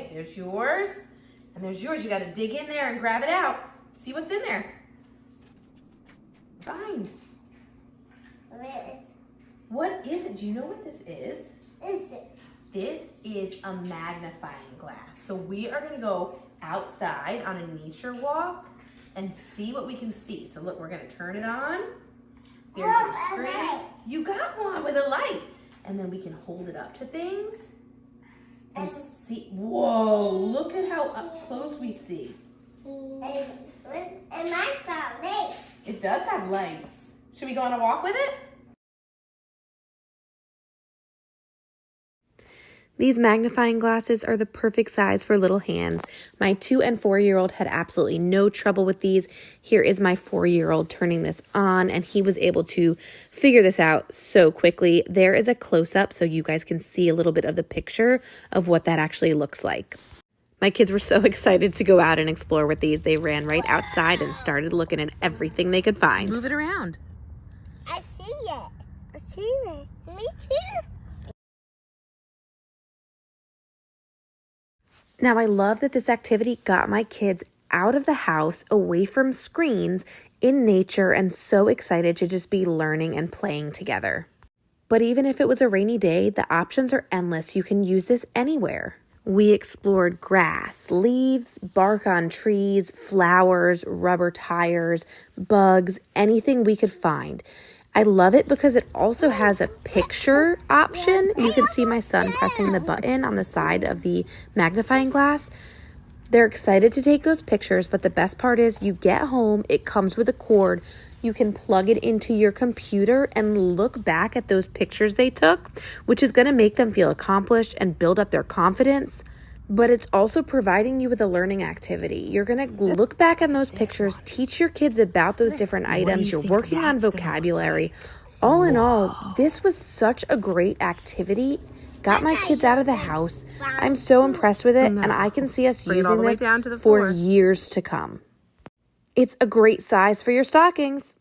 Okay, there's yours. And there's yours. You got to dig in there and grab it out. See what's in there. Find. What is it? Do you know what this is? Is it? This is a magnifying glass. So we are going to go outside on a nature walk and see what we can see. So look, we're going to turn it on. There's your screen. You got one with a light. And then we can hold it up to things and see. Whoa, look at how up close we see. And mine's got lights. It does have lights. Should we go on a walk with it? These magnifying glasses are the perfect size for little hands. My 2- and 4-year-old had absolutely no trouble with these. Here is my 4-year-old turning this on, and he was able to figure this out so quickly. There is a close-up so you guys can see a little bit of the picture of what that actually looks like. My kids were so excited to go out and explore with these. They ran right outside and started looking at everything they could find. Move it around. I see it. I see it. Me too. Now, I love that this activity got my kids out of the house, away from screens, in nature, and so excited to just be learning and playing together. But even if it was a rainy day, the options are endless. You can use this anywhere. We explored grass, leaves, bark on trees, flowers, rubber tires, bugs, anything we could find. I love it because it also has a picture option. You can see my son pressing the button on the side of the magnifying glass. They're excited to take those pictures, but the best part is you get home, it comes with a cord. You can plug it into your computer and look back at those pictures they took, which is going to make them feel accomplished and build up their confidence. But it's also providing you with a learning activity. You're going to look back on those pictures, teach your kids about those different items. You're working on vocabulary. All in all, this was such a great activity. Got my kids out of the house. I'm so impressed with it, and I can see us using this for years to come. It's a great size for your stockings.